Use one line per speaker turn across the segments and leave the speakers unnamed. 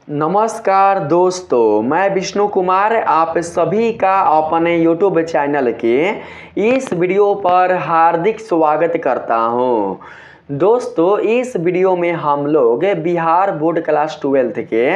नमस्कार दोस्तों, मैं विष्णु कुमार आप सभी का अपने YouTube चैनल के इस वीडियो पर हार्दिक स्वागत करता हूं। दोस्तों, इस वीडियो में हम लोग बिहार बोर्ड क्लास 12 के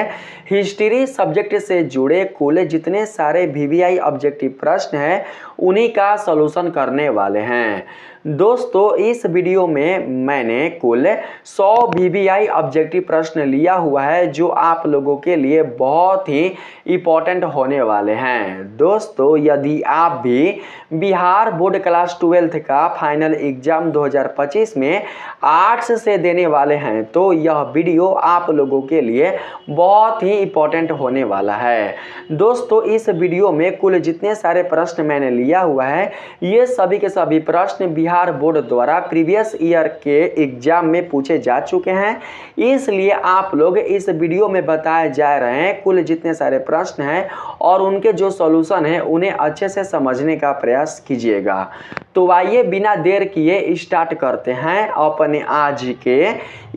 हिस्ट्री सब्जेक्ट से जुड़े कुल जितने सारे VVI ऑब्जेक्टिव प्रश्न हैं उन्हीं का सॉल्यूशन करने वाले हैं। दोस्तों, इस वीडियो में मैंने कुल 100 VVI ऑब्जेक्टिव प्रश्न लिया हुआ है जो आप लोगों के लिए बहुत ही इम्पोर्टेंट होने वाले हैं। दोस्तों, यदि आप भी बिहार बोर्ड क्लास 12 का फाइनल एग्जाम 2025 में आर्ट्स से देने वाले हैं तो यह वीडियो आप लोगों के लिए बहुत ही इम्पोर्टेंट होने वाला है। दोस्तों, इस वीडियो में कुल जितने सारे प्रश्न मैंने लिया हुआ है ये सभी के सभी प्रश्न बिहार बोर्ड द्वारा प्रीवियस ईयर के एग्जाम में पूछे जा चुके हैं, इसलिए आप लोग इस वीडियो में बताए जा रहे हैं कुल जितने सारे प्रश्न हैं और उनके जो सॉल्यूशन है उन्हें अच्छे से समझने का प्रयास कीजिएगा। तो आइए बिना देर किए स्टार्ट करते हैं अपने आज के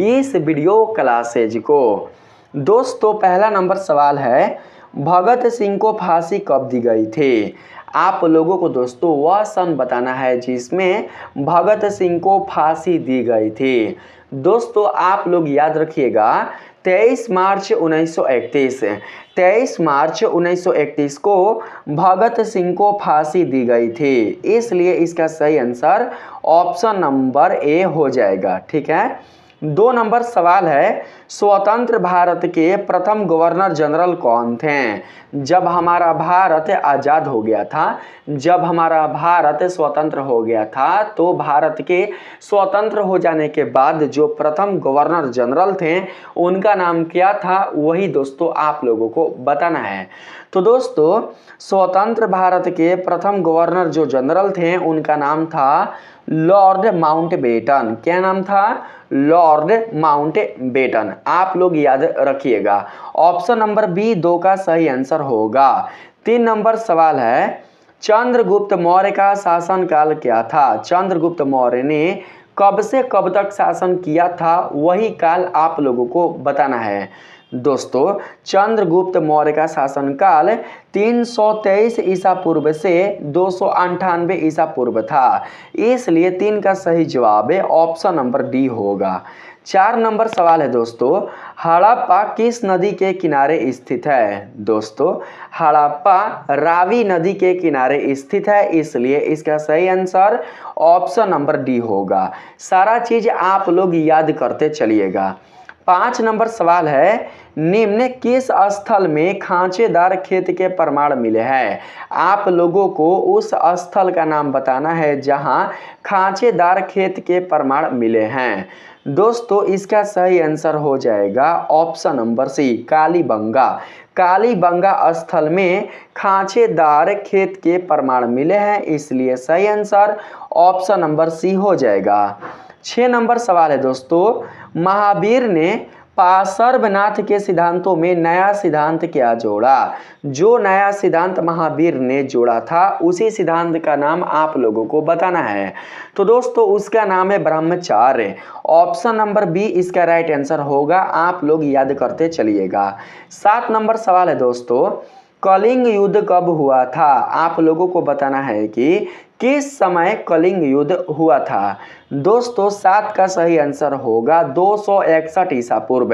इस वीडियो क्लासेज को। दोस्तों, पहला नंबर सवाल है, भगत सिंह को फांसी कब दी गई थी? आप लोगों को दोस्तों वह सन बताना है जिसमें भगत सिंह को फांसी दी गई थी। दोस्तों, आप लोग याद रखिएगा 23 मार्च 1931 23 मार्च 1931 को भगत सिंह को फांसी दी गई थी, इसलिए इसका सही आंसर ऑप्शन नंबर ए हो जाएगा। ठीक है। 2 नंबर सवाल है, स्वतंत्र भारत के प्रथम गवर्नर जनरल कौन थे? जब हमारा भारत आज़ाद हो गया था, जब हमारा भारत स्वतंत्र हो गया था तो भारत के स्वतंत्र हो जाने के बाद जो प्रथम गवर्नर जनरल थे उनका नाम क्या था, वही दोस्तों आप लोगों को बताना है। तो दोस्तों, स्वतंत्र भारत के प्रथम गवर्नर जो जनरल थे उनका नाम था लॉर्ड माउंटबेटन। क्या नाम था? Lord Mountbatten. आप लोग याद रखिएगा। ऑप्शन नंबर बी 2 का सही आंसर होगा। 3 नंबर सवाल है, चंद्रगुप्त मौर्य का शासनकाल क्या था? चंद्रगुप्त मौर्य ने कब से कब तक शासन किया था, वही काल आप लोगों को बताना है। दोस्तों, चंद्रगुप्त मौर्य का शासनकाल 323 ईसा पूर्व से 298 ईसा पूर्व था, इसलिए 3 का सही जवाब है ऑप्शन नंबर डी होगा। 4 नंबर सवाल है दोस्तों, हड़प्पा किस नदी के किनारे स्थित है? दोस्तों, हड़प्पा रावी नदी के किनारे स्थित है, इसलिए इसका सही आंसर ऑप्शन नंबर डी होगा। सारा चीज आप लोग याद करते चलिएगा। 5 नंबर सवाल है, निम्न किस स्थल में खांचेदार खेत के प्रमाण मिले हैं? आप लोगों को उस स्थल का नाम बताना है जहां खांचेदार खेत के प्रमाण मिले हैं। दोस्तों, इसका सही आंसर हो जाएगा option number C, Kalibangan. Kalibangan स्थल में खांचेदार खेत के प्रमाण मिले हैं, इसलिए सही आंसर ऑप्शन नंबर सी हो जाएगा। 6 नंबर सवाल है दोस्तों, महावीर ने पार्श्वनाथ के सिद्धांतों में नया सिद्धांत क्या जोड़ा? जो नया सिद्धांत महावीर ने जोड़ा था उसी सिद्धांत का नाम आप लोगों को बताना है। तो दोस्तों, उसका नाम है ब्रह्मचर्य। ऑप्शन नंबर बी इसका राइट आंसर होगा। आप लोग याद करते चलिएगा। 7 नंबर सवाल है दोस्तों, कलिंग युद्ध कब हुआ था? आप लोगों को बताना है कि किस समय कलिंग युद्ध हुआ था। दोस्तों, 7 का सही आंसर होगा 261 ईसा पूर्व।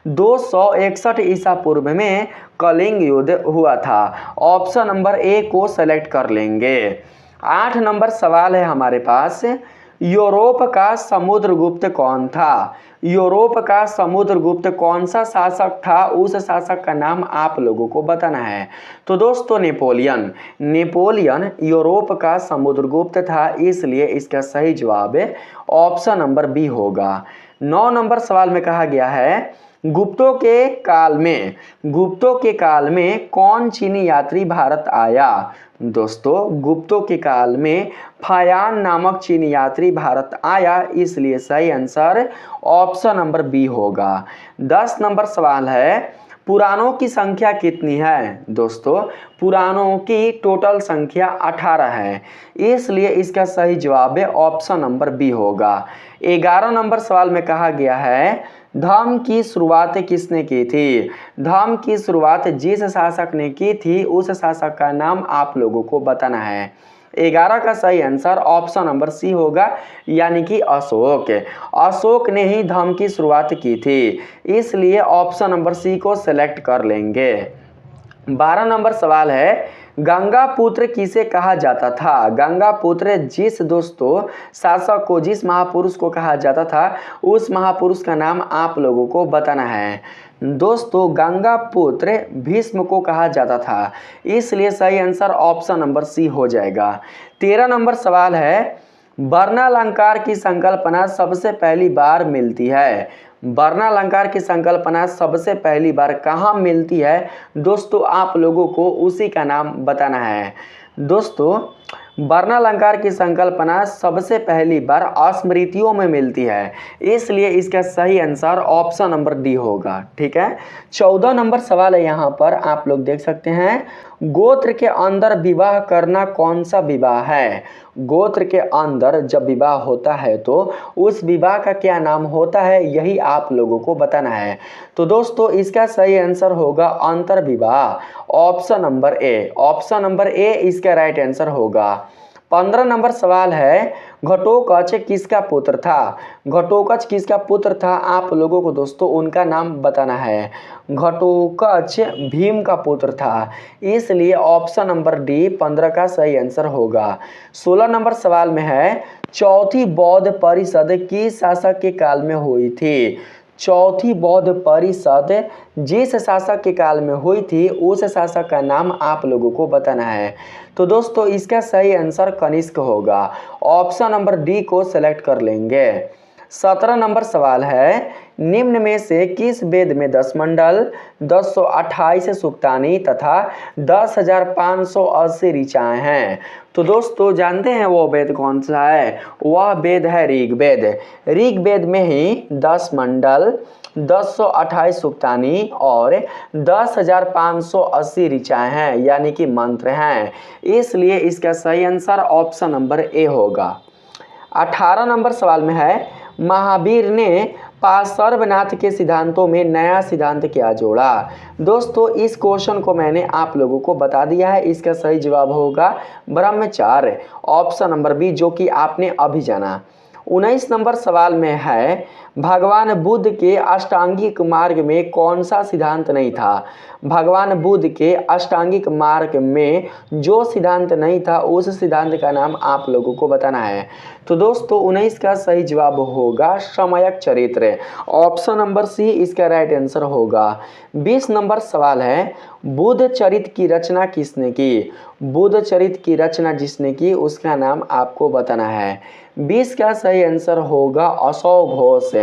261 ईसा पूर्व में कलिंग युद्ध हुआ था। ऑप्शन नंबर ए को सेलेक्ट कर लेंगे। 8 नंबर सवाल है हमारे पास, यूरोप का समुद्रगुप्त कौन था? यूरोप का समुद्रगुप्त कौन सा शासक था, उस शासक का नाम आप लोगों को बताना है। तो दोस्तों, नेपोलियन। नेपोलियन यूरोप का समुद्रगुप्त था, इसलिए इसका सही जवाब है ऑप्शन नंबर बी होगा। 9 नंबर सवाल में कहा गया है, गुप्तों के काल में कौन चीनी यात्री भारत आया? दोस्तों, गुप्तों के काल में फायान नामक चीनी यात्री भारत आया, इसलिए सही आंसर ऑप्शन नंबर बी होगा। 10 नंबर सवाल है, पुराणों की संख्या कितनी है? दोस्तों, पुराणों की टोटल संख्या 18 है, इसलिए इसका सही जवाब है ऑप्शन नंबर बी होगा। 11 नंबर सवाल में कहा गया है, धर्म की शुरुआत किसने की थी? धर्म की शुरुआत जिस शासक ने की थी उस शासक का नाम आप लोगों को बताना है। 11 का सही आंसर ऑप्शन नंबर सी होगा, यानी कि अशोक। अशोक ने ही धर्म की शुरुआत की थी, इसलिए ऑप्शन नंबर सी को सेलेक्ट कर लेंगे। 12 नंबर सवाल है, गंगा पुत्र किसे कहा जाता था? गंगा पुत्र जिस दोस्तों शासक को, जिस महापुरुष को कहा जाता था, उस महापुरुष का नाम आप लोगों को बताना है। दोस्तों गंगा पुत्र भीष्म को कहा जाता था, इसलिए सही आंसर ऑप्शन नंबर सी हो जाएगा। 13 नंबर सवाल है, वर्णालंकार की संकल्पना सबसे पहली बार मिलती है? वर्णालंकार की संकल्पना सबसे पहली बार कहाँ मिलती है? दोस्तों आप लोगों को उसी का नाम बताना है। दोस्तों वर्णालंकार की संकल्पना सबसे पहली बार स्मृतियों में मिलती है, इसलिए इसका सही आंसर ऑप्शन नंबर डी होगा। ठीक है। 14 नंबर सवाल है, यहाँ पर आप लोग देख सकते हैं, गोत्र के अंदर विवाह करना कौन सा विवाह है? गोत्र के अंदर जब विवाह होता है तो उस विवाह का क्या नाम होता है, यही आप लोगों को बताना है। तो दोस्तों इसका सही आंसर होगा अंतर विवाह, option number A. Option number A इसका राइट आंसर होगा। 15 नंबर सवाल है, घटोत्कच किसका पुत्र था? घटोत्कच किसका पुत्र था? आप लोगों को दोस्तों उनका नाम बताना है। घटोत्कच भीम का पुत्र था, इसलिए ऑप्शन नंबर डी 15 का सही आंसर होगा। 16 नंबर सवाल में है, चौथी बौद्ध परिषद किस शासक के काल में हुई थी? चौथी बौद्ध परिषद जिस शासक के काल में हुई थी उस शासक का नाम आप लोगों को बताना है। तो दोस्तों इसका सही आंसर कनिष्क होगा, ऑप्शन नंबर डी को सेलेक्ट कर लेंगे। 17 नंबर सवाल है, निम्न में से किस वेद में 10 मंडल, 1028 सुक्तानी तथा 10,580 ऋचाएं हैं? तो दोस्तों जानते हैं वो वेद कौन सा है? वह वेद है ऋग्वेद। ऋग्वेद में ही 10 मंडल, 1028 सुक्तानी और 10,580 ऋचाएं हैं, यानी कि मंत्र हैं, इसलिए इसका सही आंसर ऑप्शन नंबर ए होगा। 18 नंबर सवाल में है, महावीर ने पार्श्वनाथ के सिद्धांतों में नया सिद्धांत क्या जोड़ा? दोस्तों इस क्वेश्चन को मैंने आप लोगों को बता दिया है, इसका सही जवाब होगा ब्रह्मचार्य, ऑप्शन नंबर बी, जो कि आपने अभी जाना। 19 नंबर सवाल में है, भगवान बुद्ध के अष्टांगिक मार्ग में कौन सा सिद्धांत नहीं था? भगवान बुद्ध के अष्टांगिक मार्ग में जो सिद्धांत नहीं था उस सिद्धांत का नाम आप लोगों को बताना है। तो दोस्तों 19 का सही जवाब होगा सम्यक चरित्र, ऑप्शन नंबर सी इसका राइट आंसर होगा। 20 नंबर सवाल है, बुद्ध चरित्र की रचना किसने की? बुद्ध चरित्र की रचना जिसने की उसका नाम आपको बताना है। 20 का सही आंसर होगा Ashok Ghosh,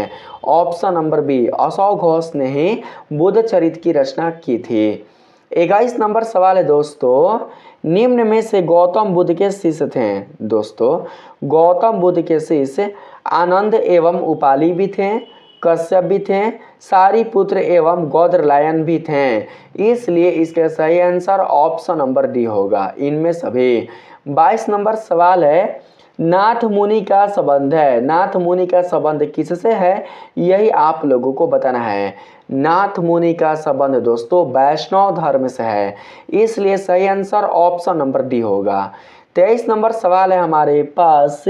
option number B, Ashok Ghosh ने ही बुद्ध चरित्र की रचना की थी। 21 नंबर सवाल है दोस्तों, निम्न में से गौतम बुद्ध के शिष्य थे? दोस्तों गौतम बुद्ध के शिष्य आनंद एवं उपाली भी थे, कश्यप भी थे, सारिपुत्र एवं गौदरलायन भी थे, इसलिए इसका सही आंसर ऑप्शन नंबर डी होगा, इनमें सभी। 22 नंबर सवाल है, नाथ मुनि का संबंध है, नाथ मुनि का संबंध किससे है, यही आप लोगों को बताना है। नाथ मुनि का संबंध दोस्तों वैष्णव धर्म से है, इसलिए सही आंसर ऑप्शन नंबर डी होगा। 23 नंबर सवाल है हमारे पास,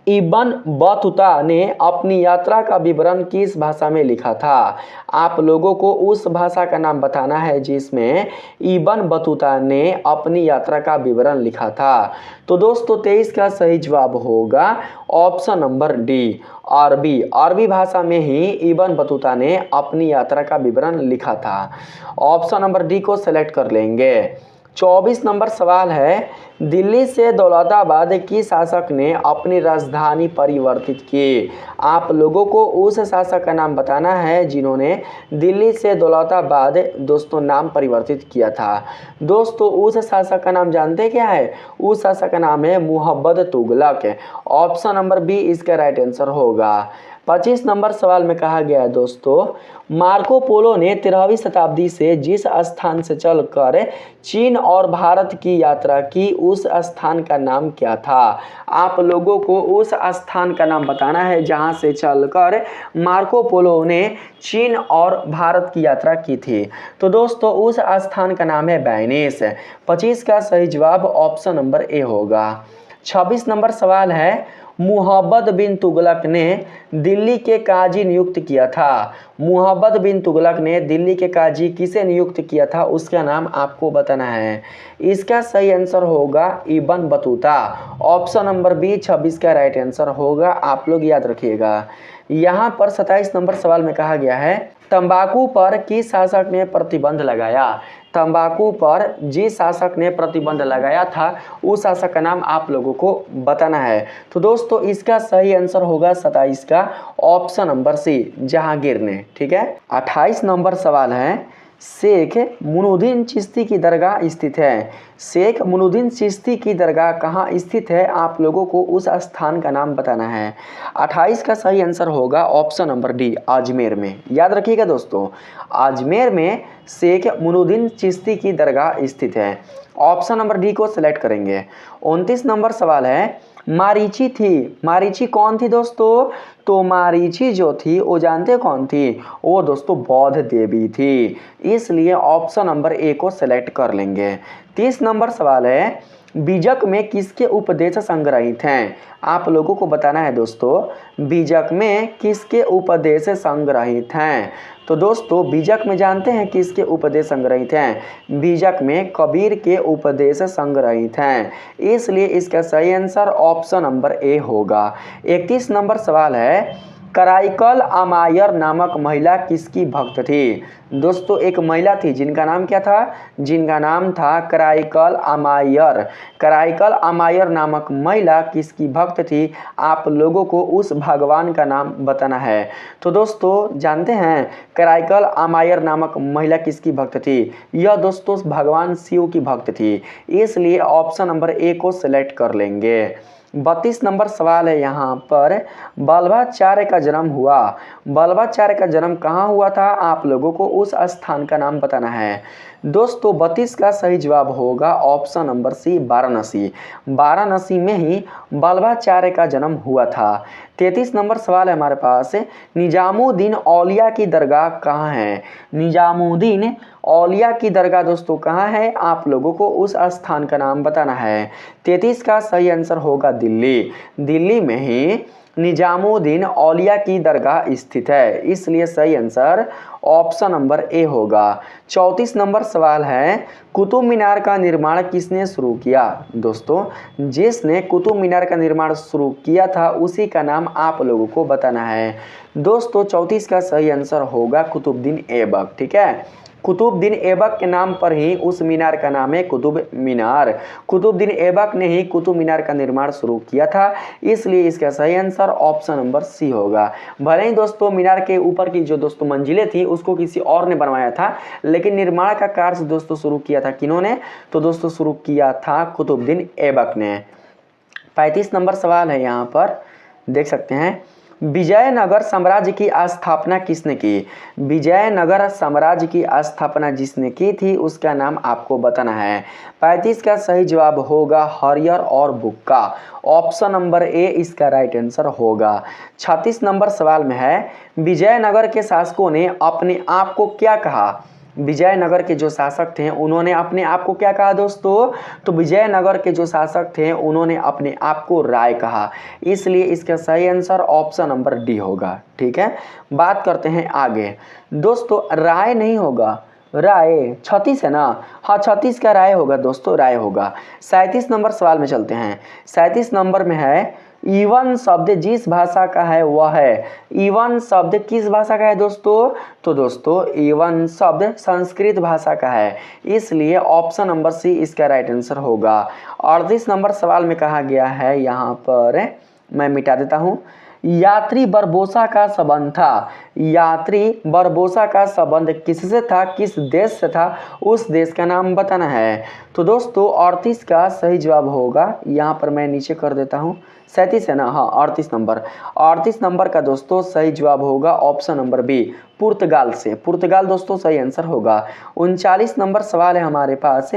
इब्न बतूता ने अपनी यात्रा का विवरण किस भाषा में लिखा था? आप लोगों को उस भाषा का नाम बताना है जिसमें इब्न बतूता ने अपनी यात्रा का विवरण लिखा था। तो दोस्तों 23 का सही जवाब होगा ऑप्शन नंबर डी, अरबी। अरबी भाषा में ही इब्न बतूता ने अपनी यात्रा का विवरण लिखा था, ऑप्शन नंबर डी को सेलेक्ट कर लेंगे। 24 नंबर सवाल है, दिल्ली से दौलताबाद की शासक ने अपनी राजधानी परिवर्तित की? आप लोगों को उस शासक का नाम बताना है जिन्होंने दिल्ली से दौलताबाद दोस्तों नाम परिवर्तित किया था। दोस्तों उस शासक का नाम जानते क्या है? उस शासक का नाम है Muhammad Tughlaq, option number B इसका राइट आंसर होगा। 25 नंबर सवाल में कहा गया है दोस्तों, मार्को पोलो ने 13वीं शताब्दी से जिस स्थान से चलकर चीन और भारत की यात्रा की उस स्थान का नाम क्या था। आप लोगों को उस स्थान का नाम बताना है जहां से चलकर मार्को पोलो ने चीन और भारत की यात्रा की थी। तो दोस्तों उस स्थान का नाम है वेनिस। 25 का सही जवाब ऑप्शन नंबर ए होगा। 26 नंबर सवाल है, मुहम्मद बिन तुगलक ने दिल्ली के काजी नियुक्त किया था। मुहम्मद बिन तुगलक ने दिल्ली के काजी किसे नियुक्त किया था, उसका नाम आपको बताना है। इसका सही आंसर होगा Ibn Battuta. Option number B 26 का राइट आंसर होगा, आप लोग याद रखिएगा। यहाँ पर 27 नंबर सवाल में कहा गया है, तंबाकू पर किस शासक ने प्रतिबंध लगाया। तंबाकू पर जिस शासक ने प्रतिबंध लगाया था उस शासक का नाम आप लोगों को बताना है। तो दोस्तों इसका सही आंसर होगा 27 का ऑप्शन नंबर सी, जहांगीर ने। ठीक है। 28 नंबर सवाल है, शेख मुनुद्दीन चिश्ती की दरगाह स्थित है। शेख मुनुद्दीन चिश्ती की दरगाह कहाँ स्थित है, आप लोगों को उस स्थान का नाम बताना है। 28 का सही आंसर होगा ऑप्शन नंबर डी, अजमेर में। याद रखिएगा दोस्तों, अजमेर में शेख मुनुद्दीन चिश्ती की दरगाह स्थित है। ऑप्शन नंबर डी को सिलेक्ट करेंगे। 29 नंबर सवाल है, मारीची थी। मारीची कौन थी दोस्तों, तो मारीची जो थी वो जानते कौन थी, वो दोस्तों बौद्ध देवी थी। इसलिए ऑप्शन नंबर ए को सिलेक्ट कर लेंगे। 30 नंबर सवाल है, बीजक में किसके उपदेश संग्रहित हैं। आप लोगों को बताना है दोस्तों बीजक में किसके उपदेश संग्रहित हैं। तो दोस्तों बीजक में जानते हैं किसके उपदेश संग्रहित हैं, बीजक में कबीर के उपदेश संग्रहित हैं। इसलिए इसका सही आंसर ऑप्शन नंबर ए होगा। 31 नंबर सवाल है, कराइकल अमायर नामक महिला किसकी भक्त थी। दोस्तों एक महिला थी जिनका नाम क्या था, जिनका नाम था कराइकल अमायर। कराइकल अमायर नामक महिला किसकी भक्त थी, आप लोगों को उस भगवान का नाम बताना है। तो दोस्तों जानते हैं कराइकल अमायर नामक महिला किसकी भक्त थी, यह दोस्तों भगवान शिव की भक्त थी। इसलिए ऑप्शन नंबर ए को सिलेक्ट कर लेंगे। 32 नंबर सवाल है यहाँ पर, वल्लभाचार्य का जन्म हुआ। वल्लभाचार्य का जन्म कहाँ हुआ था, आप लोगों को उस स्थान का नाम बताना है। दोस्तों 32 का सही जवाब होगा option number C, Varanasi. Varanasi में ही वल्लभाचार्य का जन्म हुआ था। 33 नंबर सवाल है हमारे पास, निजामुद्दीन औलिया की दरगाह कहाँ है। निजामुद्दीन औलिया की दरगाह दोस्तों कहाँ है, आप लोगों को उस स्थान का नाम बताना है। 33 का सही आंसर होगा दिल्ली। दिल्ली में ही निजामुद्दीन औलिया की दरगाह स्थित है। इसलिए सही आंसर ऑप्शन नंबर ए होगा। 34 नंबर सवाल है, कुतुब मीनार का निर्माण किसने शुरू किया। दोस्तों जिसने कुतुब मीनार का निर्माण शुरू किया था उसी का नाम आप लोगों को बताना है। दोस्तों 34 का सही आंसर होगा कुतुबुद्दीन ऐबक। ठीक है, कुतुबुद्दीन ऐबक के नाम पर ही उस मीनार का नाम है कुतुब मीनार। कुतुबुद्दीन ऐबक ने ही कुतुब मीनार का निर्माण शुरू किया था। इसलिए इसका सही आंसर ऑप्शन नंबर सी होगा। भले ही दोस्तों मीनार के ऊपर की जो दोस्तों मंजिलें थी उसको किसी और ने बनवाया था, लेकिन निर्माण का कार्य दोस्तों शुरू किया था किन्होंने, तो दोस्तों शुरू किया था कुतुबुद्दीन ऐबक ने। 35 नंबर सवाल है यहाँ पर, देख सकते हैं, विजयनगर साम्राज्य की स्थापना किसने की। विजयनगर साम्राज्य की स्थापना जिसने की थी उसका नाम आपको बताना है। 35 का सही जवाब होगा हरियर और बुक्का। ऑप्शन नंबर ए इसका राइट आंसर होगा। 36 नंबर सवाल में है, विजयनगर के शासकों ने अपने आप को क्या कहा। विजयनगर के जो शासक थे उन्होंने अपने आप को क्या कहा दोस्तों, तो विजयनगर के जो शासक थे उन्होंने अपने आप को राय कहा। इसलिए इसका सही आंसर ऑप्शन नंबर डी होगा। ठीक है, बात करते हैं आगे। दोस्तों राय नहीं होगा, राय 36 है ना, हाँ 36 का राय होगा दोस्तों, राय होगा। 37 नंबर सवाल में चलते हैं। 37 नंबर में है, ईवन शब्द जिस भाषा का है वह है। ईवन शब्द किस भाषा का है दोस्तों, तो दोस्तों ईवन शब्द संस्कृत भाषा का है। इसलिए ऑप्शन नंबर सी इसका राइट आंसर होगा। 38 नंबर सवाल में कहा गया है, यहाँ पर मैं मिटा देता हूँ, यात्री बरबोसा का संबंध था। यात्री बरबोसा का संबंध किससे था, किस देश से था, उस देश का नाम बताना है। तो दोस्तों 38 का सही जवाब होगा, यहाँ पर मैं नीचे कर देता हूँ, 37 है ना, हाँ 38 नंबर। 38 नंबर का दोस्तों सही जवाब होगा ऑप्शन नंबर बी, पुर्तगाल से। पुर्तगाल दोस्तों सही आंसर होगा। 39 नंबर सवाल है हमारे पास,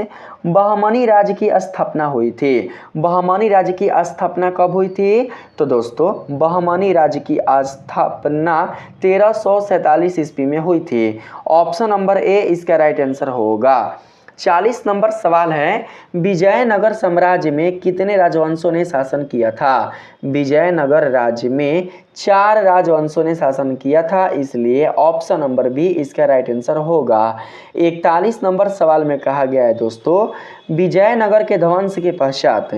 बहमनी राज्य की स्थापना हुई थी। बहमनी राज्य की स्थापना कब हुई थी? तो दोस्तों बहमनी राज्य की स्थापना 1347 ईस्वी में हुई थी। ऑप्शन नंबर ए इसका राइट आंसर होगा। 40 नंबर सवाल है, विजयनगर साम्राज्य में कितने राजवंशों ने शासन किया था? विजयनगर राज्य में 4 राजवंशों ने शासन किया था, इसलिए ऑप्शन नंबर बी इसका राइट आंसर होगा। 41 नंबर सवाल में कहा गया है दोस्तों, विजयनगर के ध्वंस के पश्चात,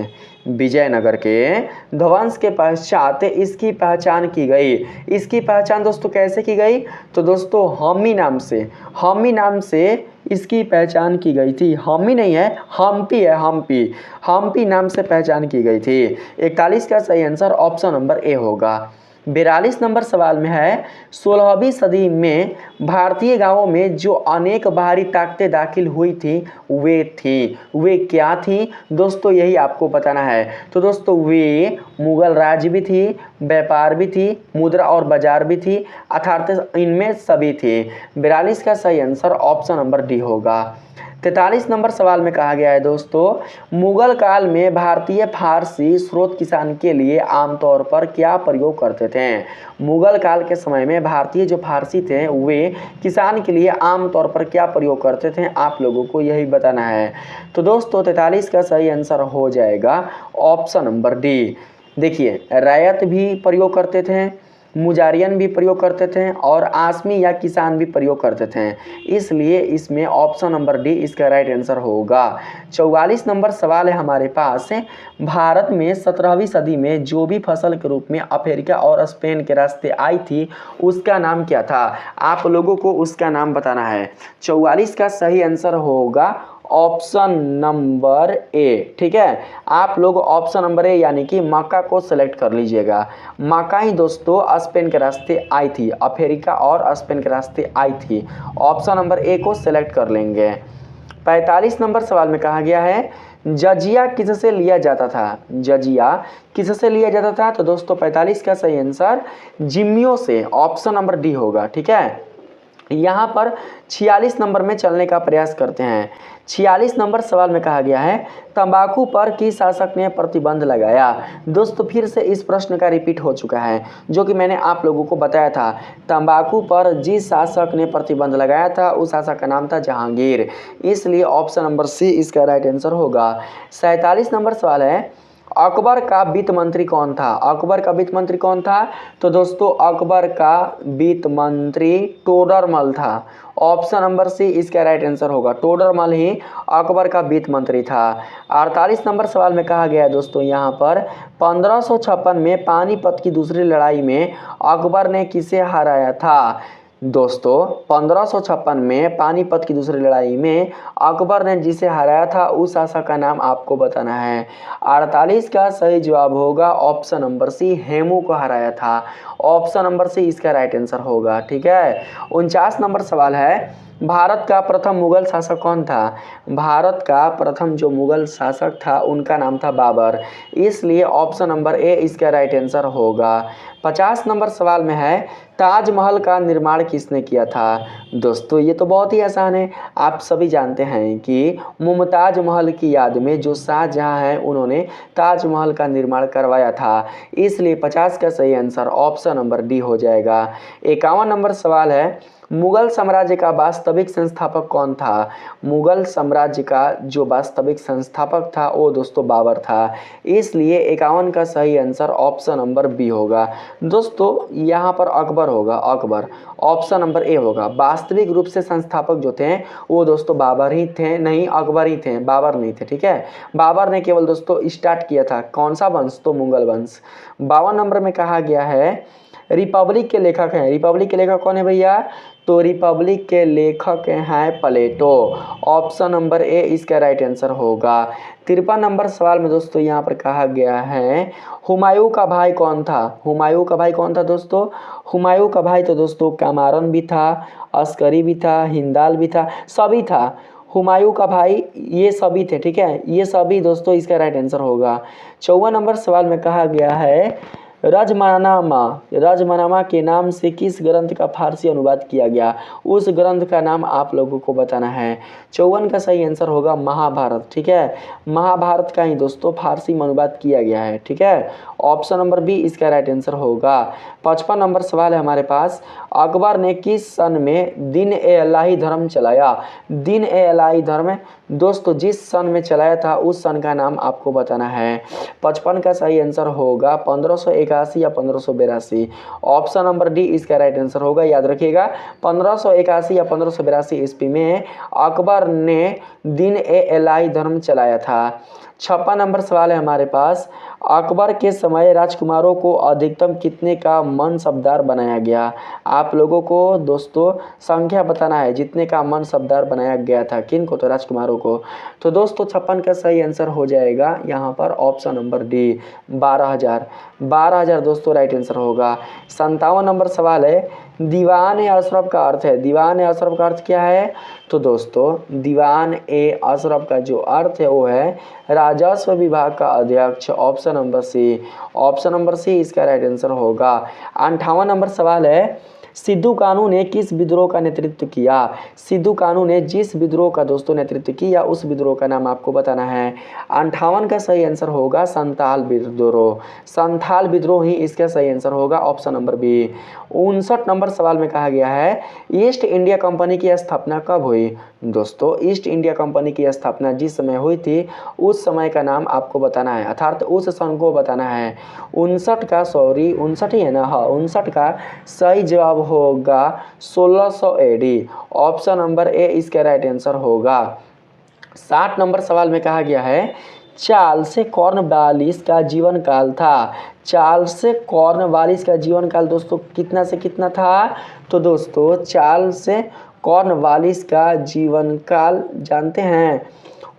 विजयनगर के ध्वंस के पश्चात इसकी पहचान की गई। इसकी पहचान दोस्तों कैसे की गई? तो दोस्तों हम्मी नाम से, हम्मी नाम से इसकी पहचान की गई थी। हम्मी नहीं है, हम्पी है, हम्पी, हम्पी नाम से पहचान की गई थी। 41 का सही आंसर ऑप्शन नंबर ए होगा। 42 नंबर सवाल में है, 16वीं सदी में भारतीय गांवों में जो अनेक बाहरी ताकतें दाखिल हुई थी वे क्या थी? दोस्तों यही आपको बताना है। तो दोस्तों वे मुगल राज्य भी थी, व्यापार भी थी, मुद्रा और बाजार भी थी, अर्थात इनमें सभी थे। 42 का सही आंसर ऑप्शन नंबर डी होगा। 43 नंबर सवाल में कहा गया है दोस्तों, मुगल काल में भारतीय फारसी स्रोत किसान के लिए आमतौर पर क्या प्रयोग करते थे? मुगल काल के समय में भारतीय जो फारसी थे वे किसान के लिए आमतौर पर क्या प्रयोग करते थे? आप लोगों को यही बताना है। तो दोस्तों 43 का सही आंसर हो जाएगा ऑप्शन नंबर डी। देखिए रैयत भी प्रयोग करते थे, मुजारियन भी प्रयोग करते थे और आसमी या किसान भी प्रयोग करते थे, इसलिए इसमें ऑप्शन नंबर डी इसका राइट आंसर होगा। 44 नंबर सवाल है हमारे पास, भारत में 17वीं सदी में जो भी फसल के रूप में अफ्रीका और स्पेन के रास्ते आई थी उसका नाम क्या था? आप लोगों को उसका नाम बताना है। 44 का सही आंसर होगा ऑप्शन नंबर ए। ठीक है, आप लोग ऑप्शन नंबर ए यानी कि मक्का को सेलेक्ट कर लीजिएगा। मक्का ही दोस्तों स्पेन के रास्ते आई थी, अफ्रीका और स्पेन के रास्ते आई थी। ऑप्शन नंबर ए को सेलेक्ट कर लेंगे। 45 नंबर सवाल में कहा गया है, जजिया किससे लिया जाता था? जजिया किससे लिया जाता था? तो दोस्तों 45 का सही आंसर जिम्मियों से, ऑप्शन नंबर डी होगा। ठीक है, यहाँ पर 46 नंबर में चलने का प्रयास करते हैं। 46 नंबर सवाल में कहा गया है, तंबाकू पर किस शासक ने प्रतिबंध लगाया? दोस्तों फिर से इस प्रश्न का रिपीट हो चुका है जो कि मैंने आप लोगों को बताया था। तंबाकू पर जिस शासक ने प्रतिबंध लगाया था उस शासक का नाम था जहांगीर, इसलिए ऑप्शन नंबर सी इसका राइट आंसर होगा। 47 नंबर सवाल है, अकबर का वित्त मंत्री कौन था? अकबर का वित्त मंत्री कौन था? तो दोस्तों अकबर का वित्त मंत्री टोडरमल था। ऑप्शन नंबर सी इसका राइट आंसर होगा, टोडरमल ही अकबर का वित्त मंत्री था। 48 नंबर सवाल में कहा गया है दोस्तों यहाँ पर, 1556 में पानीपत की दूसरी लड़ाई में अकबर ने किसे हराया था? दोस्तों 1556 में पानीपत की दूसरी लड़ाई में अकबर ने जिसे हराया था उस शासक का नाम आपको बताना है। 48 का सही जवाब होगा ऑप्शन नंबर सी, हेमू को हराया था। ऑप्शन नंबर सी इसका राइट आंसर होगा। ठीक है, 49 नंबर सवाल है, भारत का प्रथम मुगल शासक कौन था? भारत का प्रथम जो मुगल शासक था उनका नाम था बाबर, इसलिए ऑप्शन नंबर ए इसका राइट आंसर होगा। 50 नंबर सवाल में है, ताजमहल का निर्माण किसने किया था? दोस्तों ये तो बहुत ही आसान है, आप सभी जानते हैं कि मुमताज महल की याद में जो शाहजहां हैं उन्होंने ताजमहल का निर्माण करवाया था, इसलिए 50 का सही आंसर ऑप्शन नंबर डी हो जाएगा। 51 नंबर सवाल है, मुगल साम्राज्य का वास्तविक संस्थापक कौन था? मुगल साम्राज्य का जो वास्तविक संस्थापक था वो दोस्तों बाबर था, इसलिए 51 का सही आंसर ऑप्शन नंबर बी होगा। दोस्तों यहाँ पर अकबर होगा, अकबर ऑप्शन नंबर ए होगा। वास्तविक रूप से संस्थापक जो थे वो दोस्तों बाबर ही थे, नहीं अकबर ही थे, बाबर नहीं थे। ठीक है, बाबर ने केवल दोस्तों स्टार्ट किया था, कौन सा वंश? तो मुगल वंश। 52 नंबर में कहा गया है, रिपब्लिक के लेखक हैं। रिपब्लिक के लेखक कौन है भैया? तो रिपब्लिक के लेखक हैं प्लेटो। ऑप्शन नंबर ए इसका राइट आंसर होगा। 53 नंबर सवाल में दोस्तों यहाँ पर कहा गया है, हुमायूं का भाई कौन था? हुमायूं का भाई कौन था दोस्तों? हुमायूं का भाई तो दोस्तों कामारन भी था, अस्करी भी था, हिंदाल भी था, सभी था। हुमायूं का भाई, ये सभी थे, ठीक है, ये सभी दोस्तों इसका राइट आंसर होगा। 54 नंबर सवाल में कहा गया है रजमनामा, रजमनामा के नाम से किस ग्रंथ का फारसी अनुवाद किया गया, उस ग्रंथ का नाम आप लोगों को बताना है। 54 का सही आंसर होगा महाभारत, ठीक है, महाभारत का ही दोस्तों फारसी में अनुवाद किया गया है, ठीक है। ऑप्शन नंबर बी इसका राइट आंसर होगा। 55 नंबर सवाल है हमारे पास, अकबर ने किस सन में दिन ए इलाही धर्म चलाया। दिन ए इलाही धर्म दोस्तों जिस सन में चलाया था उस सन का नाम आपको बताना है। 55 का सही आंसर होगा 1581 या 1582। ऑप्शन नंबर डी इसका राइट आंसर होगा। याद रखिएगा 1581 या 1582 ईस्वी में अकबर ने दिन ए इलाही धर्म चलाया था। 56 नंबर सवाल है हमारे पास, अकबर के समय राजकुमारों को अधिकतम कितने का मनसबदार बनाया गया। आप लोगों को दोस्तों संख्या बताना है जितने का मनसबदार बनाया गया था, किन को, तो राजकुमारों को। तो दोस्तों 56 का सही आंसर हो जाएगा यहाँ पर ऑप्शन नंबर डी 12,000। 12,000 दोस्तों राइट आंसर होगा। 57 नंबर सवाल है, दीवान ए अशरफ का अर्थ है। दीवान ए अशरफ का अर्थ क्या है, तो दोस्तों दीवान ए अशरफ का जो अर्थ है वो है राजस्व विभाग का अध्यक्ष। Option number C, option number C इसका राइट आंसर होगा। 58 नंबर सवाल है, सिद्धू कान्हू ने किस विद्रोह का नेतृत्व किया। सिद्धू कान्हू ने जिस विद्रोह का दोस्तों नेतृत्व किया उस विद्रोह का नाम आपको बताना है। 58 का सही आंसर होगा संथाल विद्रोह। संथाल विद्रोह ही इसका सही आंसर होगा, ऑप्शन नंबर बी। 59 नंबर सवाल में कहा गया है ईस्ट इंडिया कंपनी की स्थापना कब हुई। दोस्तों ईस्ट इंडिया कंपनी की स्थापना जिस समय हुई थी उस समय का नाम आपको बताना है, अर्थात उस सन को बताना है। 59 का, सॉरी 59 ही है ना, हाँ 59 का सही जवाब होगा 1600 एडी। ऑप्शन नंबर ए इसका राइट आंसर होगा। 60 नंबर सवाल में कहा गया है चार्ल्स कॉर्नवालिस का जीवन काल था। चार्ल्स कॉर्नवालिस का जीवन काल दोस्तों कितना से कितना था, तो दोस्तों चार्ल्स कॉर्नवालिस का जीवन काल जानते हैं,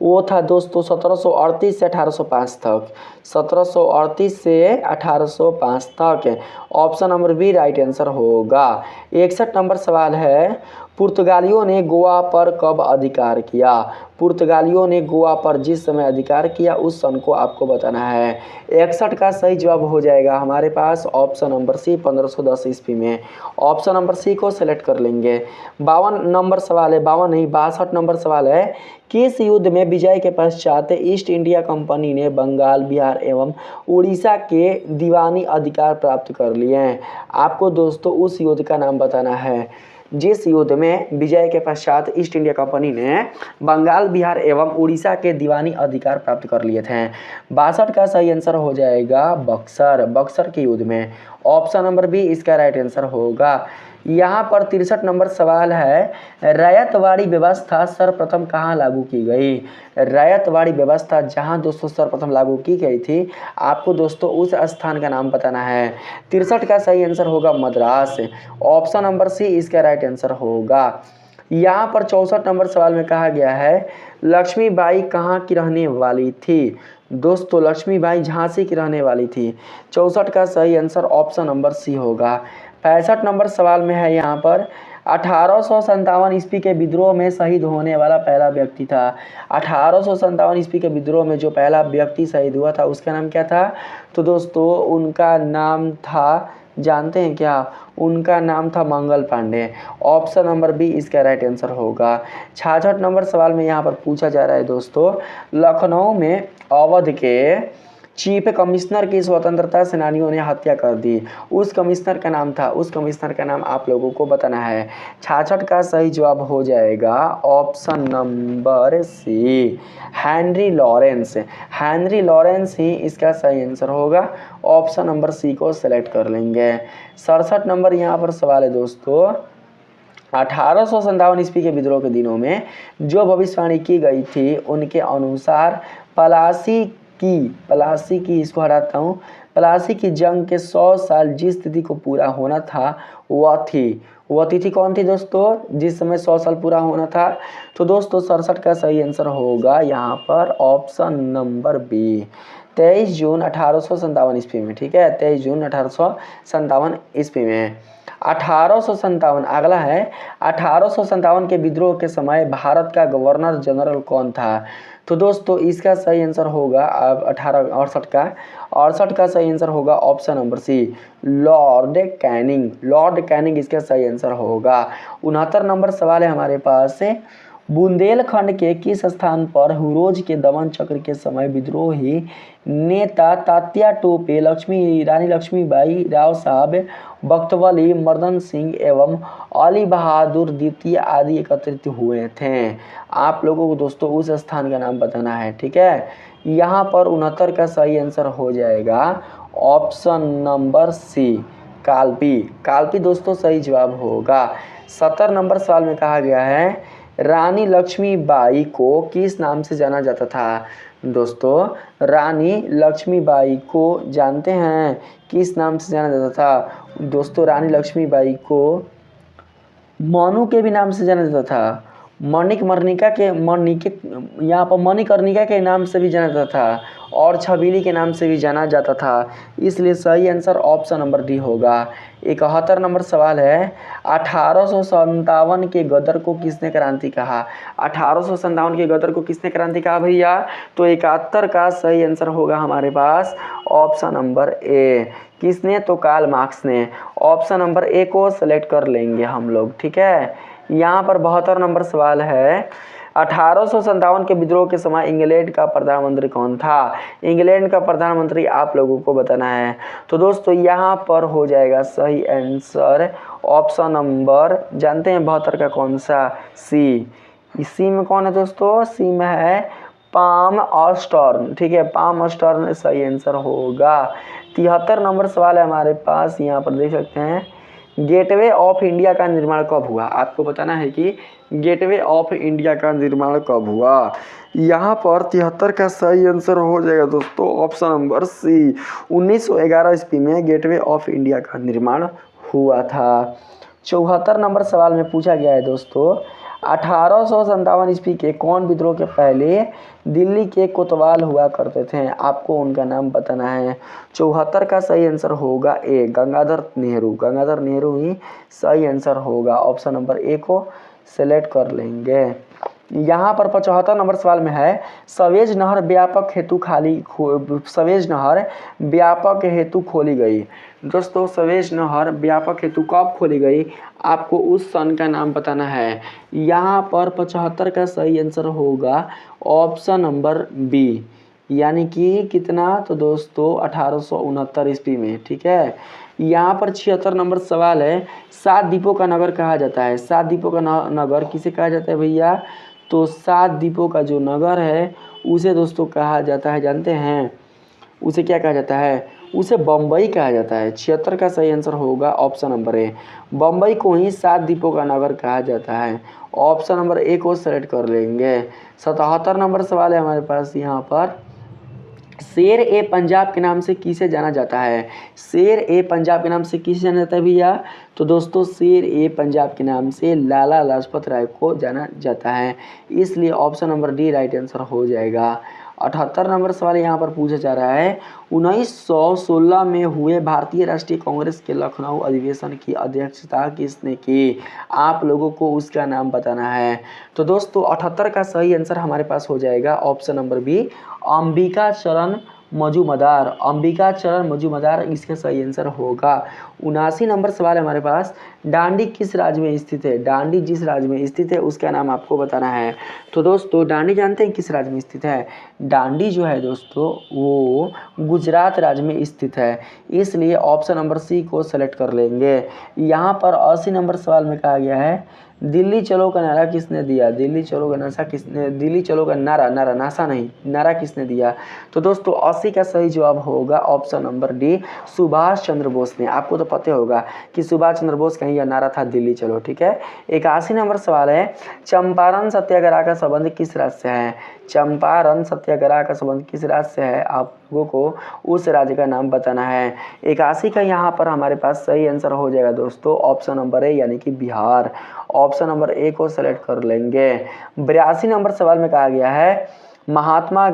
वो था दोस्तों 1738 से 1805 तक। 1738 से 1805 तक। Option number B right answer होगा। 61 नंबर सवाल है, पुर्तगालियों ने गोवा पर कब अधिकार किया। पुर्तगालियों ने गोवा पर जिस समय अधिकार किया उस सन को आपको बताना है। 61 का सही जवाब हो जाएगा हमारे पास ऑप्शन नंबर सी 1510 ईस्वी में। ऑप्शन नंबर सी को सेलेक्ट कर लेंगे। 52 नंबर सवाल है, 52 नहीं 62 नंबर सवाल है, किस युद्ध में विजय के पश्चात ईस्ट इंडिया कंपनी ने बंगाल, बिहार एवं उड़ीसा के दीवानी अधिकार प्राप्त कर लिए हैं। आपको दोस्तों उस युद्ध का नाम बताना है जिस युद्ध में विजय के पश्चात ईस्ट इंडिया कंपनी ने बंगाल, बिहार एवं उड़ीसा के दीवानी अधिकार प्राप्त कर लिए थे। 62 का सही आंसर हो जाएगा बक्सर, बक्सर के युद्ध में। ऑप्शन नंबर बी इसका राइट आंसर होगा। यहाँ पर 63 नंबर सवाल है, रैयतवाड़ी व्यवस्था सर्वप्रथम कहाँ लागू की गई। रैयतवाड़ी व्यवस्था जहाँ दोस्तों सर्वप्रथम लागू की गई थी आपको दोस्तों उस स्थान का नाम बताना है। 63 का सही आंसर होगा मद्रास। ऑप्शन नंबर सी इसका राइट आंसर होगा। यहाँ पर 64 नंबर सवाल में कहा गया है लक्ष्मीबाई कहाँ की रहने वाली थी। दोस्तों लक्ष्मीबाई झांसी की रहने वाली थी। 64 का सही आंसर ऑप्शन नंबर सी होगा। 65 नंबर सवाल में है यहाँ पर 1857 ईस्वी के विद्रोह में शहीद होने वाला पहला व्यक्ति था। 1857 ईस्वी के विद्रोह में जो पहला व्यक्ति शहीद हुआ था उसका नाम क्या था, तो दोस्तों उनका नाम था, जानते हैं क्या, उनका नाम था Mangal Pandey. Option number B इसका राइट आंसर होगा। 66 नंबर सवाल में यहाँ पर पूछा जा रहा है दोस्तों, लखनऊ में अवध के चीफ कमिश्नर की स्वतंत्रता सेनानियों ने हत्या कर दी, उस कमिश्नर का नाम था, उस कमिश्नर का नाम आप लोगों को बताना है। 66 का सही जवाब हो जाएगा option number C Henry Lawrence. Henry Lawrence ही इसका सही आंसर होगा। ऑप्शन नंबर सी को सेलेक्ट कर लेंगे। 67 नंबर यहाँ पर सवाल है दोस्तों, 1857 ईस्वी के विद्रोह के दिनों में जो भविष्यवाणी की गई थी उनके अनुसार प्लासी की इसको हटाता हूँ, प्लासी की जंग के 100 साल जिस तिथि को पूरा होना था वह तिथि कौन थी दोस्तों, जिस समय 100 साल पूरा होना था, तो दोस्तों 67 का सही आंसर होगा यहाँ पर ऑप्शन नंबर बी 23 जून 1857 ईस्वी में। ठीक है, 23 जून 1857 ईस्वी में। 1857, अगला है 1857 के विद्रोह के समय भारत का गवर्नर जनरल कौन था? तो दोस्तों इसका सही आंसर होगा अब 1868 का सही आंसर होगा option number C, Lord Canning. Lord Canning इसका सही आंसर होगा। 69 नंबर सवाल है हमारे पास से, बुंदेलखंड के किस स्थान पर हुरोज के दमन चक्र के समय विद्रोही नेता तात्या टोपे, रानी लक्ष्मीबाई, राव साहब बख्तवली, मर्दन सिंह एवं अली बहादुर द्वितीय आदि एकत्रित हुए थे? आप लोगों को दोस्तों उस स्थान का नाम बताना है, ठीक है। यहाँ पर 69 का सही आंसर हो जाएगा option number C, Kalpi. Kalpi दोस्तों सही जवाब होगा। 70 नंबर सवाल में कहा गया है, रानी लक्ष्मीबाई को किस नाम से जाना जाता था? दोस्तों रानी लक्ष्मीबाई को जानते हैं किस नाम से जाना जाता था? दोस्तों रानी लक्ष्मीबाई को मनु के भी नाम से जाना जाता था, मणिकर्णिका के नाम से भी जाना जाता था और छबीली के नाम से भी जाना जाता था। इसलिए सही आंसर ऑप्शन नंबर डी होगा। 71 नंबर सवाल है, 1857 के गदर को किसने क्रांति कहा? 1857 के गदर को किसने क्रांति कहा भैया? तो 71 का सही आंसर होगा हमारे पास ऑप्शन नंबर ए। किसने? तो कार्ल मार्क्स ने। ऑप्शन नंबर ए को सेलेक्ट कर लेंगे हम लोग, ठीक है। यहाँ पर 72 नंबर सवाल है, 1857 के विद्रोह के समय इंग्लैंड का प्रधानमंत्री कौन था? इंग्लैंड का प्रधानमंत्री आप लोगों को बताना है। तो दोस्तों यहाँ पर हो जाएगा सही आंसर ऑप्शन नंबर, जानते हैं 72 का कौन सा? सी। सी में कौन है दोस्तों? सी में है पाम ऑस्टर्न, ठीक है, पाम ऑस्टर्न सही आंसर होगा। 73 नंबर सवाल है हमारे पास, यहाँ पर देख सकते हैं, गेटवे ऑफ इंडिया का निर्माण कब हुआ? आपको बताना है कि गेटवे ऑफ इंडिया का निर्माण कब हुआ। यहाँ पर 73 का सही आंसर हो जाएगा दोस्तों ऑप्शन नंबर सी, 1911 ईस्वी में गेटवे ऑफ इंडिया का निर्माण हुआ था। 74 नंबर सवाल में पूछा गया है दोस्तों, 1857 ईस्वी के कौन विद्रोह के पहले दिल्ली के कोतवाल हुआ करते थे? आपको उनका नाम बताना है। 74 का सही आंसर होगा ए, गंगाधर नेहरू। गंगाधर नेहरू ही सही आंसर होगा। ऑप्शन नंबर ए को सेलेक्ट कर लेंगे। यहाँ पर 75 नंबर सवाल में है, सवेज नहर व्यापक हेतु खोली गई। दोस्तों सवेज नहर व्यापक हेतु कब खोली गई? आपको उस सन का नाम बताना है। यहाँ पर 75 का सही आंसर होगा ऑप्शन नंबर बी, यानी कि कितना? तो दोस्तों 1869 ईस्वी में, ठीक है। यहाँ पर 76 नंबर सवाल है, 7 द्वीपों का नगर कहा जाता है। 7 द्वीपों का नगर किसे कहा जाता है भैया? तो 7 द्वीपों का जो नगर है उसे दोस्तों कहा जाता है, जानते हैं उसे क्या कहा जाता है? उसे बम्बई कहा जाता है। 76 का सही आंसर होगा ऑप्शन नंबर ए, बम्बई को ही 7 द्वीपों का नगर कहा जाता है। ऑप्शन नंबर ए को सेलेक्ट कर लेंगे। 77 नंबर सवाल है हमारे पास, यहाँ पर शेर ए पंजाब के नाम से किसे जाना जाता है? शेर ए पंजाब के नाम से किसे जाना जाता है भैया? तो दोस्तों शेर ए पंजाब के नाम से लाला लाजपत राय को जाना जाता है। इसलिए option number D right answer हो जाएगा। 78 नंबर सवाल यहाँ पर पूछा जा रहा है, 1916 में हुए भारतीय राष्ट्रीय कांग्रेस के लखनऊ अधिवेशन की अध्यक्षता किसने की? आप लोगों को उसका नाम बताना है। तो दोस्तों 78 का सही आंसर हमारे पास हो जाएगा ऑप्शन नंबर बी, अंबिका चरण मजूमदार। अंबिका चरण मजूमदार इसका सही आंसर होगा। 79 नंबर सवाल है हमारे पास, डांडी किस राज्य में स्थित है? डांडी जिस राज्य में स्थित है उसका नाम आपको बताना है। तो दोस्तों डांडी जानते हैं किस राज्य में स्थित है? डांडी जो है दोस्तों वो गुजरात राज्य में स्थित है। इसलिए ऑप्शन नंबर सी को सेलेक्ट कर लेंगे। यहाँ पर 80 नंबर सवाल में कहा गया है, दिल्ली चलो का नारा किसने दिया? दिल्ली चलो का नारा किसने दिया? तो दोस्तों 80 का सही जवाब होगा option number D, Subhash Chandra Bose ने। आपको तो पता होगा कि सुभाष चंद्र बोस का यह नारा था, दिल्ली चलो, ठीक है। 81 नंबर सवाल है, चंपारण सत्याग्रह का संबंध किस राज्य से है? चंपारण सत्याग्रह का संबंध किस राज्य से है? आप लोगों को उस राज्य का नाम बताना है। 81 का यहाँ पर हमारे पास सही आंसर हो जाएगा दोस्तों ऑप्शन नंबर ए, यानी कि बिहार। ऑप्शन नंबर ए को सेलेक्ट कर लेंगे। 82 नंबर सवाल में कहा गया है, महात्मा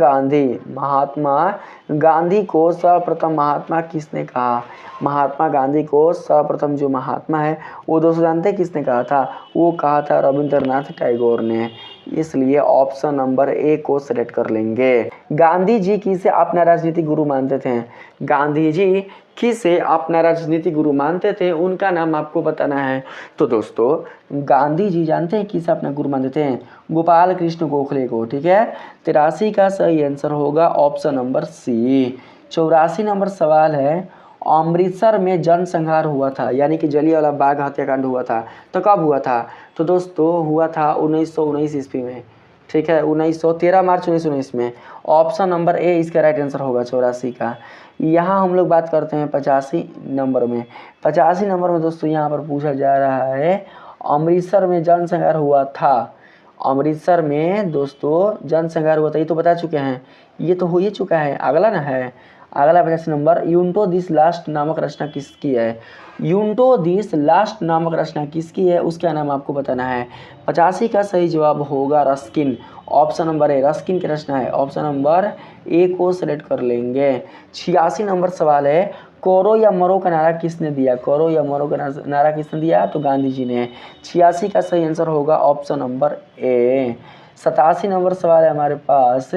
गांधी को सर्वप्रथम महात्मा किसने कहा? महात्मा गांधी को सर्वप्रथम जो महात्मा है वो दोस्तों जानते हैं किसने कहा था? वो कहा था रविंद्रनाथ टैगोर ने। इसलिए ऑप्शन नंबर ए को सिलेक्ट कर लेंगे। गांधी जी किसे अपना राजनीतिक गुरु मानते थे? गांधी जी किसे अपना राजनीतिक गुरु मानते थे, उनका नाम आपको बताना है। तो दोस्तों गांधी जी जानते हैं किसे अपना गुरु मानते थे? गोपाल कृष्ण गोखले को। ठीक है, 83 का सही आंसर होगा ऑप्शन नंबर सी। 84 नंबर सवाल है, अमृतसर में जनसंहार हुआ था, यानी कि जलियांवाला बाग हत्याकांड हुआ था, तो कब हुआ था? तो दोस्तों हुआ था 1919 ईस्वी में। ठीक है, 13 मार्च 1919 में। ऑप्शन नंबर ए इसका राइट आंसर होगा 84 का। यहाँ हम लोग बात करते हैं 85 नंबर में। 85 नंबर में दोस्तों यहाँ पर पूछा जा रहा है, अमृतसर में जनसंहार हुआ था। अमृतसर में दोस्तों जनसंहार हुआ था, ये तो बता चुके हैं, ये तो हो ही चुका है। अगला ना है, अगला 85 नंबर, यूंटो दिस लास्ट नामक रचना किसकी है? यूंटो दिस लास्ट नामक रचना किसकी है, उसका नाम आपको बताना है। 85 का सही जवाब होगा Ruskin. Option number A Ruskin की रचना है। ऑप्शन नंबर ए को सिलेक्ट कर लेंगे। 86 नंबर सवाल है, करो या मरो का नारा किसने दिया? करो या मरो का नारा किसने दिया? तो गांधी जी ने। 86 का सही आंसर होगा ऑप्शन नंबर ए। 87 नंबर सवाल है हमारे पास,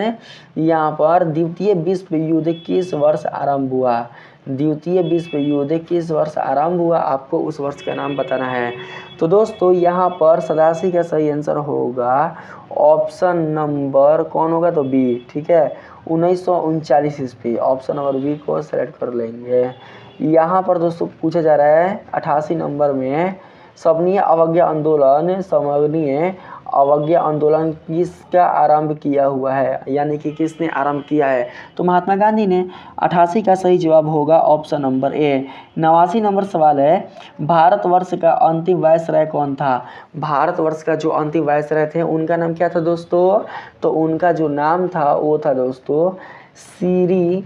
यहाँ पर द्वितीय विश्व युद्ध किस वर्ष आरंभ हुआ? द्वितीय विश्व युद्ध किस वर्ष आरंभ हुआ, आपको उस वर्ष का नाम बताना है। तो दोस्तों यहाँ पर 87 का सही आंसर होगा ऑप्शन नंबर कौन होगा? तो बी। ठीक है, 1939 ईस्वी। ऑप्शन नंबर बी को सेलेक्ट कर लेंगे। यहाँ पर दोस्तों पूछा जा रहा है 88 नंबर में, समन्वय अवज्ञा आंदोलन किसका आरंभ किया हुआ है, यानी कि किसने आरंभ किया है? तो महात्मा गांधी ने। 88 का सही जवाब होगा ऑप्शन नंबर ए। 89 नंबर सवाल है, भारतवर्ष का अंतिम वायसराय कौन था? भारतवर्ष का जो अंतिम वायसराय थे उनका नाम क्या था दोस्तों? तो उनका जो नाम था वो था दोस्तों सीरी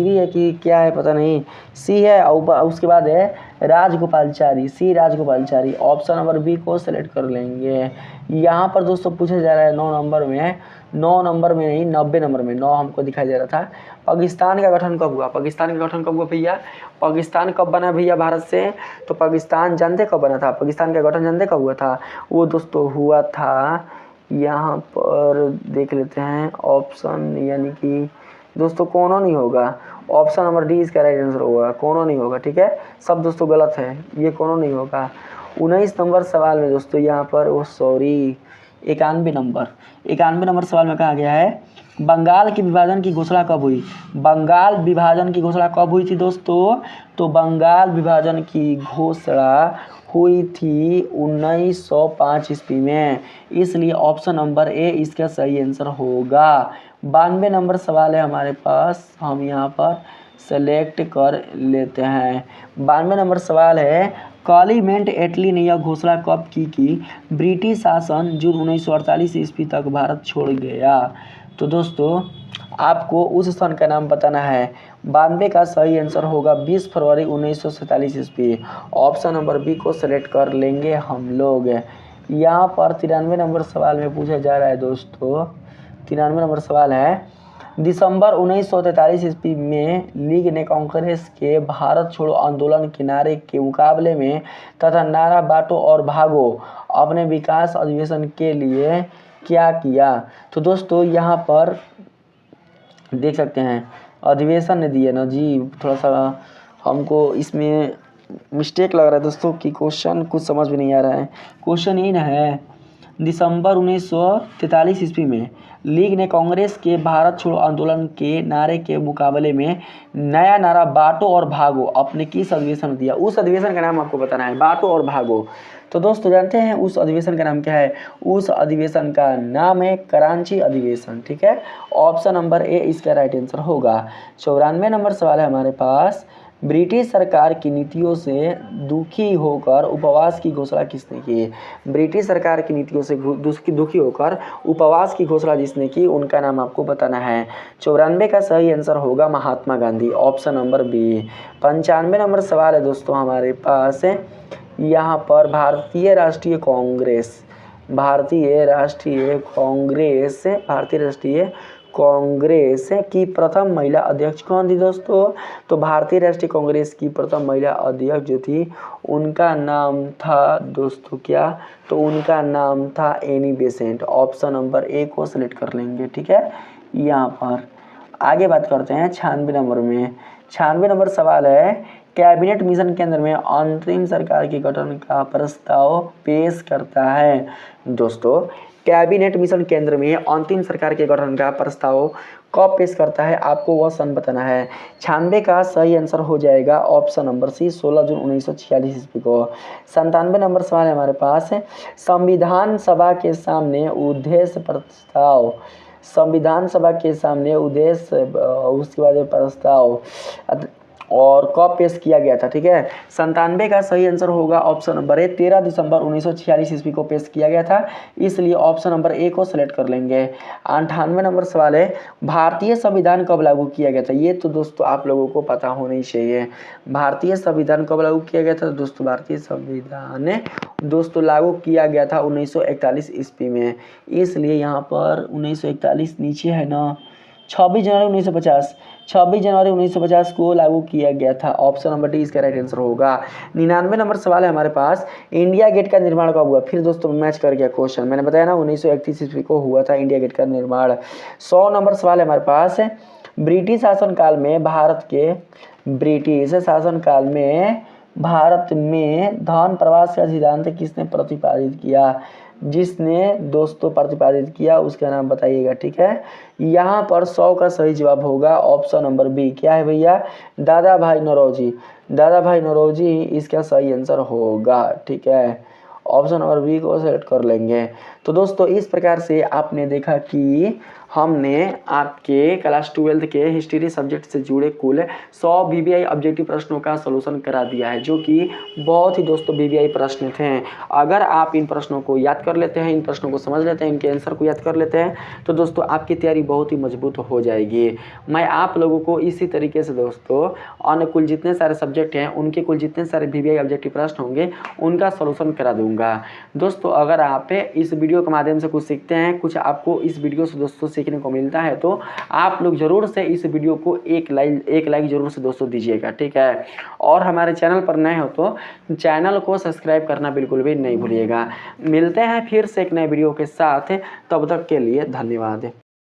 है कि क्या है पता नहीं, सी है और उसके बाद है राजगोपालचारी, सी राजगोपालचारी। ऑप्शन नंबर बी को सेलेक्ट कर लेंगे। यहाँ पर दोस्तों पूछा जा रहा है 9 नंबर में, 9 नंबर में नहीं 90 नंबर में, 9 हमको दिखाई दे रहा था। पाकिस्तान का गठन कब हुआ? पाकिस्तान का गठन कब हुआ भैया? पाकिस्तान कब बना भैया भारत से? तो पाकिस्तान जानते कब बना था? पाकिस्तान का गठन जानते कब हुआ था? वो दोस्तों हुआ था, यहाँ पर देख लेते हैं ऑप्शन, यानी कि दोस्तों कोनो नहीं होगा। ऑप्शन नंबर डी इसका राइट आंसर होगा, कोनो नहीं होगा। ठीक है, सब दोस्तों गलत है, ये कोनो नहीं होगा। 19 नंबर सवाल में दोस्तों यहाँ पर 91 नंबर सवाल में कहा गया है, बंगाल के विभाजन की घोषणा कब हुई? बंगाल विभाजन की घोषणा कब हुई थी दोस्तों? तो बंगाल विभाजन की घोषणा हुई थी 1905 ईस्वी में। इसलिए ऑप्शन नंबर ए इसका सही आंसर होगा। 92 नंबर सवाल है हमारे पास, हम यहाँ पर सेलेक्ट कर लेते हैं। 92 नंबर सवाल है, क्लीमेंट एटली ने यह घोषणा कब की कि ब्रिटिश शासन जून 1948 ईस्वी तक भारत छोड़ गया? तो दोस्तों आपको उस सन का नाम बताना है। 92 का सही आंसर होगा 20 फरवरी 1947 ईस्वी। ऑप्शन नंबर बी को सेलेक्ट कर लेंगे हम लोग। यहाँ पर 93 नंबर सवाल में पूछा जा रहा है दोस्तों, 93 नंबर सवाल है, दिसंबर 1943 ईस्वी में लीग ने कांग्रेस के भारत छोड़ो आंदोलन के नारे के मुकाबले में तथा नारा बांटो और भागो अपने विकास अधिवेशन के लिए क्या किया? तो दोस्तों यहाँ पर देख सकते हैं अधिवेशन ने दिया ना जी, थोड़ा सा हमको इसमें मिस्टेक लग रहा है दोस्तों कि क्वेश्चन कुछ समझ में नहीं आ रहा है। क्वेश्चन यही ना है, दिसंबर 1943 ईस्वी में लीग ने कांग्रेस के भारत छोड़ो आंदोलन के नारे के मुकाबले में नया नारा बांटो और भागो अपने किस अधिवेशन में दिया? उस अधिवेशन का नाम आपको बताना है, बांटो और भागो। तो दोस्तों जानते हैं उस अधिवेशन का नाम क्या है? उस अधिवेशन का नाम है कराची अधिवेशन। ठीक है, ऑप्शन नंबर ए इसका राइट आंसर होगा। 94 नंबर सवाल है हमारे पास, ब्रिटिश सरकार की नीतियों से दुखी होकर उपवास की घोषणा किसने की? ब्रिटिश सरकार की नीतियों से दुखी होकर उपवास की घोषणा जिसने की उनका नाम आपको बताना है। 94 का सही आंसर होगा Mahatma Gandhi. Option number B. 95 number सवाल है दोस्तों हमारे पास, यहाँ पर भारतीय राष्ट्रीय कांग्रेस की प्रथम महिला अध्यक्ष कौन थी दोस्तों? तो भारतीय राष्ट्रीय कांग्रेस की प्रथम महिला अध्यक्ष जो थी उनका नाम था दोस्तों क्या? तो उनका नाम था Annie Besant. Option number A को सिलेक्ट कर लेंगे, ठीक है। यहाँ पर आगे बात करते हैं 96 नंबर में। 96 नंबर सवाल है, कैबिनेट मिशन केंद्र में अंतरिम सरकार के गठन का प्रस्ताव पेश करता है। दोस्तों कैबिनेट मिशन केंद्र में अंतिम सरकार के गठन का प्रस्ताव कब पेश करता है, आपको वह सन बताना है। 96 का सही आंसर हो जाएगा ऑप्शन नंबर सी 16 जून 1946 ईस्वी को। 97 नंबर सवाल है हमारे पास, संविधान सभा के सामने उद्देश्य प्रस्ताव, संविधान सभा के सामने उद्देश्य उसके बाद प्रस्ताव और कब पेश किया गया था, ठीक है। 97 का सही आंसर होगा ऑप्शन नंबर ए 13 दिसंबर 1946 ईस्वी को पेश किया गया था, इसलिए ऑप्शन नंबर ए को सेलेक्ट कर लेंगे। 98 नंबर सवाल है, भारतीय संविधान कब लागू किया गया था? ये तो दोस्तों आप लोगों को पता होना ही चाहिए। भारतीय संविधान कब लागू किया गया था दोस्तों? भारतीय संविधान दोस्तों लागू किया गया था 1941 ईस्वी में, इसलिए यहाँ पर 1941 नीचे है ना, 26 जनवरी 1950, 26 जनवरी 1950 को लागू किया गया था। ऑप्शन नंबर डी इसका राइट आंसर होगा। 99 नंबर सवाल है हमारे पास, इंडिया गेट का निर्माण कब हुआ? फिर दोस्तों मैच कर गया क्वेश्चन, मैंने बताया ना 1931 ईस्वी को हुआ था इंडिया गेट का निर्माण। 100 नंबर सवाल है हमारे पास, ब्रिटिश शासनकाल में भारत के, ब्रिटिश शासनकाल में भारत में धन प्रवास का सिद्धांत किसने प्रतिपादित किया? जिसने दोस्तों प्रतिपादित किया उसका नाम बताइएगा, ठीक है। यहाँ पर 100 का सही जवाब होगा ऑप्शन नंबर बी। क्या है भैया? दादा भाई नौरोजी, दादा भाई नौरोजी इसका सही आंसर होगा, ठीक है। ऑप्शन नंबर बी को सेलेक्ट कर लेंगे। तो दोस्तों इस प्रकार से आपने देखा कि हमने आपके क्लास 12 के हिस्ट्री सब्जेक्ट से जुड़े कुल 100 वीवीआई ऑब्जेक्टिव प्रश्नों का सलूशन करा दिया है, जो कि बहुत ही दोस्तों वीवीआई प्रश्न थे। अगर आप इन प्रश्नों को याद कर लेते हैं, इन प्रश्नों को समझ लेते हैं, इनके आंसर को याद कर लेते हैं, तो दोस्तों आपकी तैयारी बहुत ही मजबूत हो जाएगी। मैं आप लोगों को इसी तरीके से दोस्तों अन्य कुल जितने सारे सब्जेक्ट हैं उनके कुल जितने सारे वीवीआई ऑब्जेक्टिव प्रश्न होंगे उनका सलूशन करा दूंगा। दोस्तों अगर आप इस वीडियो के माध्यम से कुछ सीखते हैं, कुछ आपको इस वीडियो से दोस्तों सीखने को मिलता है, तो आप लोग जरूर से इस वीडियो को एक लाइक जरूर से दोस्तों दीजिएगा, ठीक है। और हमारे चैनल पर नए हो तो चैनल को सब्सक्राइब करना बिल्कुल भी नहीं भूलिएगा। मिलते हैं फिर से एक नए वीडियो के साथ, तब तक के लिए धन्यवाद।